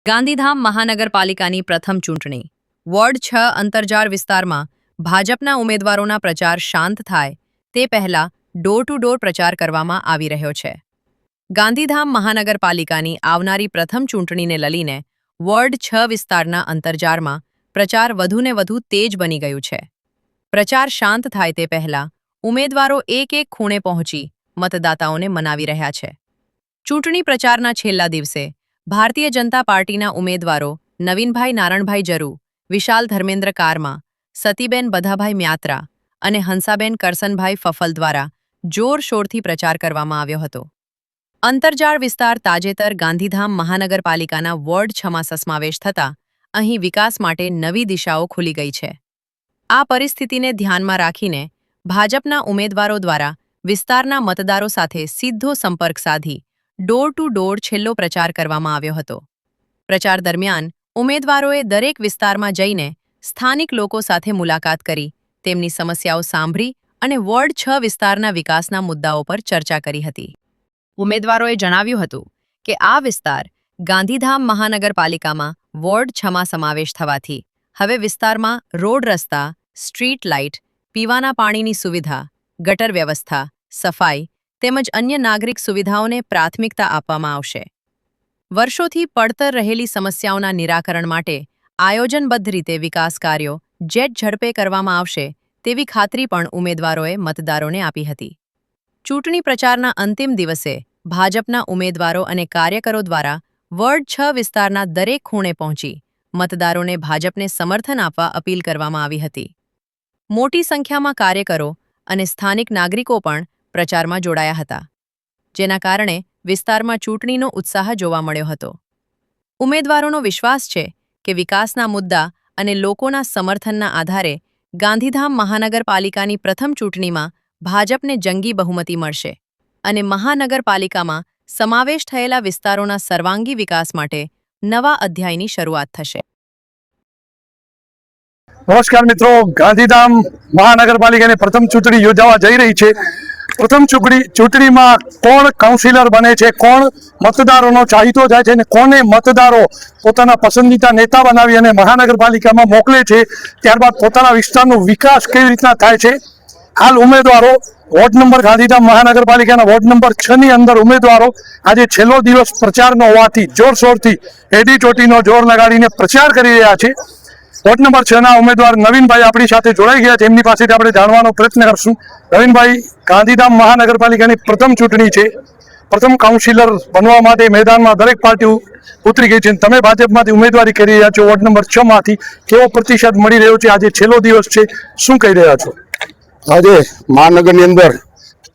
ગાંધીધામ મહાનગરપાલિકાની પ્રથમ ચૂંટણી વોર્ડ 6 અંતરજાર વિસ્તારમાં ભાજપના ઉમેદવારોના પ્રચાર શાંત થાય તે પહેલા ડોર ટુ ડોર પ્રચાર કરવામાં આવી રહ્યો છે। ગાંધીધામ મહાનગરપાલિકાની આવનારી પ્રથમ ચૂંટણીને લઈને વોર્ડ 6 વિસ્તારના અંતરજારમાં પ્રચાર વધુને વધુ તેજ બની ગયું છે। પ્રચાર શાંત થાય તે પહેલા ઉમેદવારો એક ખૂણે પહોંચી મતદાતાઓને મનાવી રહ્યા છે। ચૂંટણી પ્રચારના છેલ્લા દિવસે ભારતીય જનતા પાર્ટીના ઉમેદવારો નવીનભાઈ નારણભાઈ જરુ, વિશાલ ધર્મેન્દ્ર કારમા, સતીબેન બધાભાઈ મ્યાત્રા અને હંસાબેન કરસનભાઈ ફફલ દ્વારા જોરશોરથી પ્રચાર કરવામાં આવ્યો હતો। અંતરજાળ વિસ્તાર તાજેતર ગાંધીધામ મહાનગરપાલિકાના વોર્ડ 6માં સમાવેશ થતાં અહીં વિકાસ માટે નવી દિશાઓ ખુલી ગઈ છે। આ પરિસ્થિતિને ધ્યાનમાં રાખીને ભાજપના ઉમેદવારો દ્વારા વિસ્તારના મતદારો સાથે સીધો સંપર્ક સાધી ડોર ટુ ડોર છેલ્લો પ્રચાર કરવામાં આવ્યો હતો। પ્રચાર દરમિયાન ઉમેદવારોએ દરેક વિસ્તારમાં જઈને સ્થાનિક લોકો સાથે મુલાકાત કરી તેમની સમસ્યાઓ સાંભળી અને વોર્ડ 6 વિસ્તારના વિકાસના મુદ્દાઓ પર ચર્ચા કરી હતી। ઉમેદવારોએ જણાવ્યું હતું કે આ વિસ્તાર ગાંધીધામ મહાનગરપાલિકામાં વોર્ડ 6માં સમાવેશ થવાથી હવે વિસ્તારમાં રોડ રસ્તા, સ્ટ્રીટ લાઇટ, પીવાના પાણીની સુવિધા, ગટર વ્યવસ્થા, સફાઈ તેમજ અન્ય નાગરિક સુવિધાઓને પ્રાથમિકતા આપવામાં આવશે। વર્ષોથી પડતર રહેલી સમસ્યાઓના નિરાકરણ માટે આયોજનબદ્ધ રીતે વિકાસ કાર્યો જેટ ઝડપે કરવામાં આવશે તેવી ખાતરી પણ ઉમેદવારોએ મતદારોને આપી હતી। ચૂંટણી પ્રચારના અંતિમ દિવસે ભાજપના ઉમેદવારો અને કાર્યકરો દ્વારા વોર્ડ 6 વિસ્તારના દરેક ખૂણે પહોંચી મતદારોને ભાજપને સમર્થન આપવા અપીલ કરવામાં આવી હતી। મોટી સંખ્યામાં કાર્યકરો અને સ્થાનિક નાગરિકો પણ પ્રચારમાં જોડાયા હતા, જેના કારણે વિસ્તારમાં ચૂંટણીનો ઉત્સાહ જોવા મળ્યો હતો। ઉમેદવારોનો વિશ્વાસ છે કે વિકાસના મુદ્દા અને લોકોના સમર્થનના આધારે ગાંધીધામ મહાનગરપાલિકાની પ્રથમ ચૂંટણીમાં ભાજપને જંગી બહુમતી મળશે અને મહાનગરપાલિકામાં સમાવેશ થયેલા વિસ્તારોના સર્વાંગી વિકાસ માટે નવા અધ્યાયની શરૂઆત થશે। નમસ્કાર મિત્રો, ગાંધીધામ મહાનગરપાલિકાની પ્રથમ ચૂંટણી યોજાવા જઈ રહી છે। પ્રથમ ચૂંટણીમાં કોણ કાઉન્સિલર બને છે, કોણ મતદારોનો ચાહીતો જાય છે અને કોને મતદારો પોતાના પસંદીદા નેતા બનાવી અને મહાનગરપાલિકામાં મોકલે છે, ત્યારબાદ પોતાના વિસ્તારનો વિકાસ કેવી રીતના થાય છે। હાલ ઉમેદવારો વોર્ડ નંબર ગાંધીધામ મહાનગરપાલિકાના વોર્ડ નંબર 6ની અંદર ઉમેદવારો આજે છેલ્લો દિવસ પ્રચારનો હોવાથી જોરશોરથી એડી ચોટીનો જોર લગાડીને પ્રચાર કરી રહ્યા છે। વોર્ડ નંબર 6ના ઉમેદવાર નવીનભાઈ આપણી સાથે જોડાઈ ગયા છે, એમની પાસેથી આપણે જાણવાનો પ્રયત્ન કરશું। નવીનભાઈ, ગાંધીધામ મહાનગરપાલિકાની પ્રથમ ચૂંટણી છે, પ્રથમ કાઉન્સિલર બનવા માટે મેદાનમાં દરેક પાર્ટી ઉતરી ગઈ છે, તમે ભાજપમાંથી ઉમેદવારી કરી રહ્યા છો વોર્ડ નંબર 6માંથી, કેવો પ્રતિસાદ મળી રહ્યો છે? આજે છેલ્લો દિવસ છે, શું કહી રહ્યા છો? આજે મહાનગરની અંદર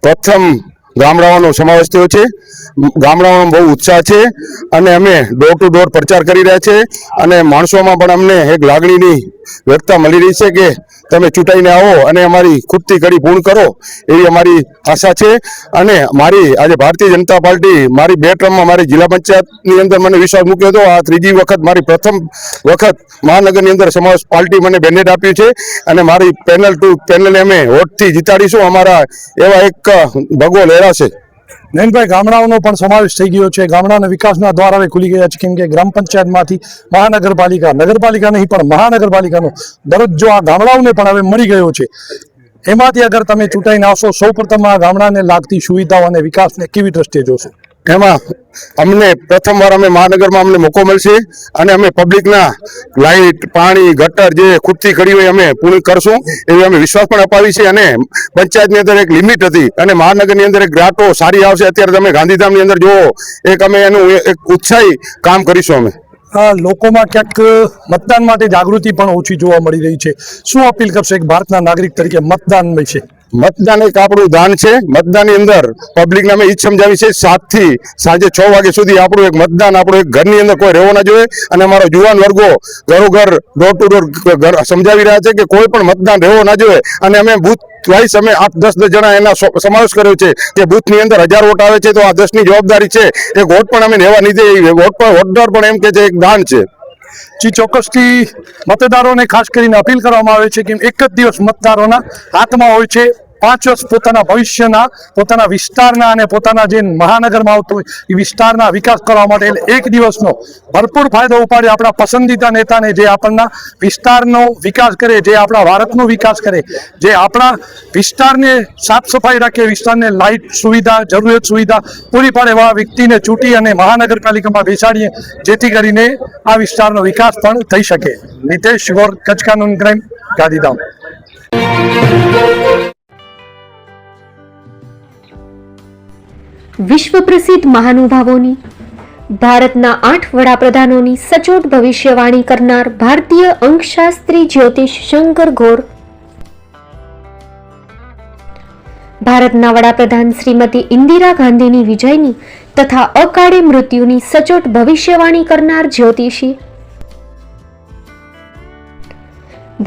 પ્રથમ ગામડાઓનો સમાવેશ થયો છે। ગામડાઓનો બહુ ઉત્સાહ છે અને અમે ડોર ટુ ડોર પ્રચાર કરી રહ્યા છે અને માણસોમાં પણ અમને એક લાગણીની વ્યક્તતા મળી રહી છે કે તમે ચૂંટાઈને આવો અને અમારી ખૂટતી કડી પૂર્ણ કરો એવી અમારી આશા છે। અને મારી આજે ભારતીય જનતા પાર્ટી મારી 2 ટર્મમાં મારી જિલ્લા પંચાયતની અંદર મને વિશ્વાસ મૂક્યો હતો। આ ત્રીજી વખત મારી પ્રથમ વખત મહાનગરની અંદર સમાવેશ પાર્ટી મને બેન્ડેડ આપ્યું છે અને મારી પેનલને અમે વોટથી જીતાડીશું, અમારા એવા એક ભગવો લહેરાશે। નયનભાઈ, ગામડાઓનો પણ સમાવેશ થઈ ગયો છે, ગામડાના વિકાસના દ્વાર હવે ખુલી ગયા છે, કેમ કે ગ્રામ પંચાયતમાંથી મહાનગરપાલિકા, નગરપાલિકા નહીં પણ મહાનગરપાલિકાનો દરજ્જો આ ગામડાઓને પણ હવે મળી ગયો છે। એમાંથી અગર તમે ચૂંટાઈને આવશો, સૌપ્રથમ આ ગામડાને લાગતી સુવિધાઓ અને વિકાસને કેવી દ્રષ્ટિએ જોશો? એમાં અમને પ્રથમવાર અમે મહાનગરમાં અમને મોકો મળશે અને અમે પબ્લિકના લાઇટ, પાણી, ગટર જે ખૂટતી કડી હોય અમે પૂરી કરશું એવી અમે વિશ્વાસ પણ અપાવી છે। અને પંચાયતની અંદર એક લિમિટ હતી અને મહાનગરની અંદર એક ગ્રાન્ટો સારી આવશે। અત્યારે તમે ગાંધીધામની અંદર જુઓ, એક અમે એનું એક ઉત્સાહી કામ કરીશું અમે। લોકોમાં ક્યાંક મતદાન માટે જાગૃતિ પણ ઓછી જોવા મળી રહી છે, શું અપીલ કરશો એક ભારતના નાગરિક તરીકે મતદાન વિશે? મતદાન એક આપણું દાન છે। મતદાનની અંદર પબ્લિકને અમે ઈ જ સમજાવી છે, 7 થી સાંજે 6 વાગ્યા સુધી આપણું એક મતદાન, આપણું એક ઘરની અંદર કોઈ રહેવો ના જોઈએ અને અમારો યુવાન વર્ગો ઘરોઘર ડોર ટુ ડોર સમજાવી રહ્યા છે કે કોઈ પણ મતદાન રહેવો ના જોઈએ। અને અમે બૂથ વાઇઝ અમે 8-10 જણા એના સમાવેશ કર્યો છે કે બૂથની અંદર 1000 વોટ આવે છે તો આ 10ની જવાબદારી છે, એક વોટ પણ અમે રહેવા નહીં દઈએ। વોટદાર પણ એમ કે છે એક દાન છે। ચોક્કસથી મતદારોને ખાસ કરીને અપીલ કરવામાં આવે છે કે એક જ દિવસ મતદારોના હાથમાં હોય છે, 5 વર્ષ પોતાના ભવિષ્યના, પોતાના વિસ્તારના અને પોતાના જે મહાનગરમાં આવતું હોય એ વિસ્તારના વિકાસ કરવા માટે એક દિવસનો ભરપૂર ફાયદો ઉપાડે આપણા પસંદીદા નેતાને, જે આપણના વિસ્તારનો વિકાસ કરે, જે આપણા ભારતનો વિકાસ કરે, જે આપણા વિસ્તારને સાફ સફાઈ રાખે, વિસ્તારને લાઇટ સુવિધા, જરૂરિયાત સુવિધા પૂરી પાડે એવા વ્યક્તિને ચૂંટી અને મહાનગરપાલિકામાં બેસાડીએ, જેથી કરીને આ વિસ્તારનો વિકાસ પણ થઈ શકે. નિતેશ ગોર, કચ્છ કાનૂન ક્રાઇમ, ગાંધીધામ. વિશ્વ પ્રસિદ્ધ મહાનુભાવોની, ભારતના 8 વડાપ્રધાનોની સચોટ ભવિષ્યવાણી કરનાર ભારતીય અંકશાસ્ત્રી જ્યોતિષ શંકર ગોર, ભારતના વડાપ્રધાન શ્રીમતી ઇન્દિરા ગાંધીની વિજયની તથા અકાળે મૃત્યુની સચોટ ભવિષ્યવાણી કરનાર જ્યોતિષી,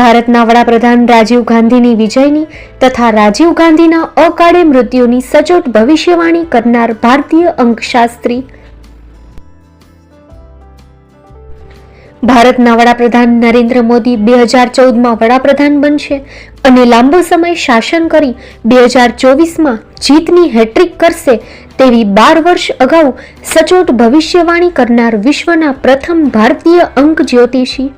ભારતના વડાપ્રધાન રાજીવ ગાંધીની વિજયની તથા રાજીવ ગાંધીના અકાળે મૃત્યુની સચોટ ભવિષ્યવાણી કરનાર ભારતીય અંકશાસ્ત્રી, ભારતના વડાપ્રધાન નરેન્દ્ર મોદી 2014માં વડાપ્રધાન બનશે અને લાંબો સમય શાસન કરી 2024માં જીતની હેટ્રિક કરશે તેવી 12 વર્ષ અગાઉ સચોટ ભવિષ્યવાણી કરનાર વિશ્વના પ્રથમ ભારતીય અંક જ્યોતિષી,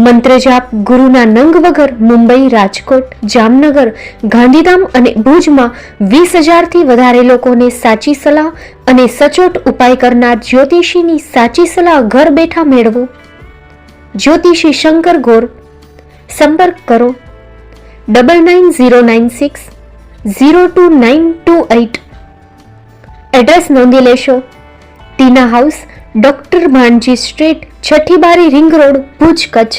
મંત્રજાપ ગુરુના નંગ વગર મુંબઈ, રાજકોટ, જામનગર, ગાંધીધામ અને ભુજમાં 20,000થી વધારે લોકોને સાચી સલાહ અને સચોટ ઉપાય કરનાર જ્યોતિષીની સાચી સલાહ ઘર બેઠા મેળવો. જ્યોતિષી શંકર ગોર. સંપર્ક કરો 9909602928. એડ્રેસ નોંધી લેશો. ટીના હાઉસ, ડોક્ટર ભાણજી સ્ટ્રીટ, છઠ્ઠી બારી, રિંગ રોડ, ભુજ, કચ્છ.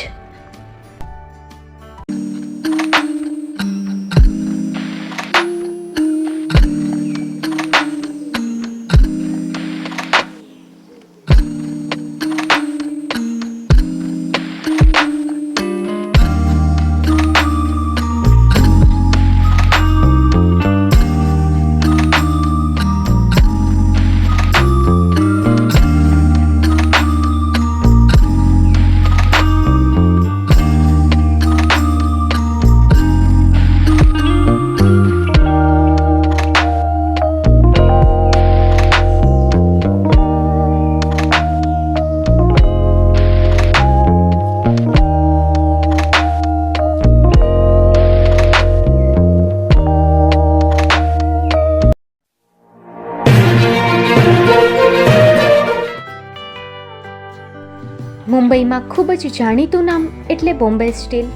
મુંબઈમાં ખૂબ જ જાણીતું નામ એટલે બોમ્બે સ્ટીલ.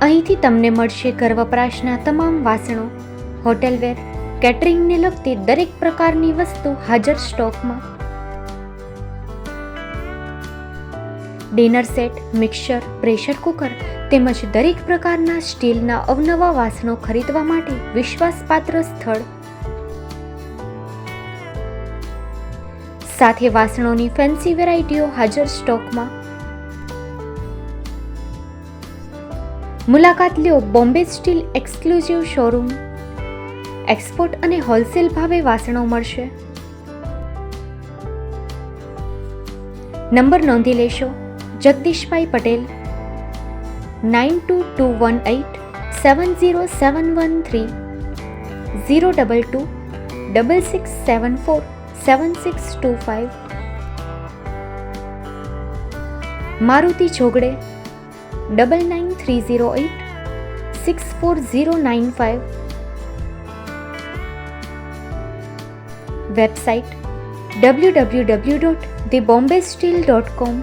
અહીંથી તમને મળશે ઘર વપરાશના તમામ વાસણો, હોટેલવેર, કેટરિંગને લગતી દરેક પ્રકારની વસ્તુ હાજર સ્ટોકમાં. Dinner set, mixer, pressure cooker તેમજ દરેક પ્રકારના સ્ટીલના અવનવા વાસણો ખરીદવા માટે વિશ્વાસપાત્ર સ્થળ. સાથે વાસણોની ફેન્સી વેરાયટીઓ હાજર સ્ટોકમાં. મુલાકાત લ્યો Bombay steel exclusive showroom. Export અને હોલસેલ ભાવે વાસણો મળશે. નંબર નોંધી લેશો. જગદીશભાઈ પટેલ 9221870713 022 6674 7625. મારુતિ જોગડે 9930864095. Website www.thebombasteel.com.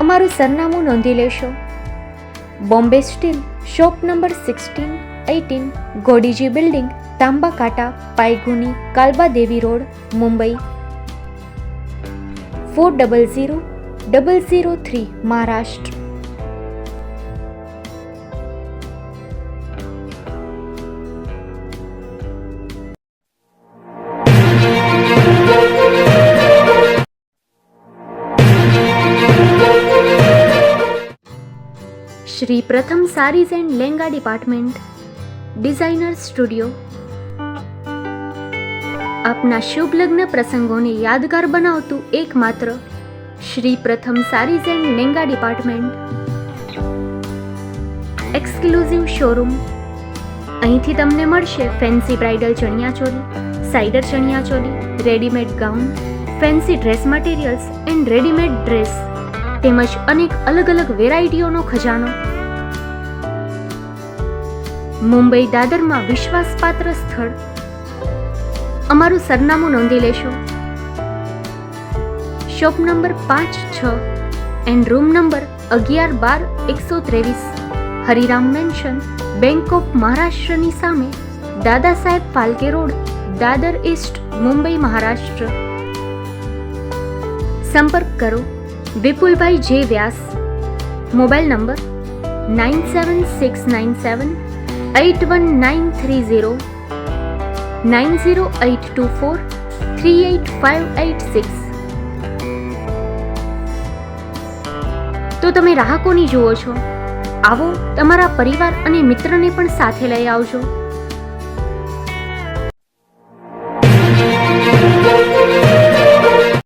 અમારું સરનામું નોંધી લેશો. Bombay steel, shop number 16-18, Godiji building, Tamba Kanta, Paydhuni, Kalba Devi road, Mumbai 400003, Maharashtra. Shri Pratham sarees and lehenga department, designer studio. આપના શુભ લગ્ન પ્રસંગોને યાદગાર બનાવતું એકમાત્ર Shri Pratham sarees and lehenga department, exclusive showroom. અહીંથી તમને મળશે fancy bridal chaniya choli, cider chaniya choli, readymade gown, fancy dress materials and readymade dress તેમજ અનેક અલગ અલગ વેરાયટીઓનો ખજાનો. મુંબઈ દાદરમાં વિશ્વાસપાત્ર સ્થળ. અમારું સરનામું નોંધી લેશો. Shop number 5-6 and room number 11-12-123, Hariram mansion, bank of મહારાષ્ટ્રની સામે, દાદા સાહેબ ફાલ્કે રોડ, દાદર ઈસ્ટ, મુંબઈ, મહારાષ્ટ્ર. સંપર્ક કરો વિપુલભાઈ જે વ્યાસ. Mobile number 9769781930, 9082438586. તો તમે રાહ કોની જુઓ છો? આવો, તમારા પરિવાર અને મિત્રને પણ સાથે લઈ આવજો.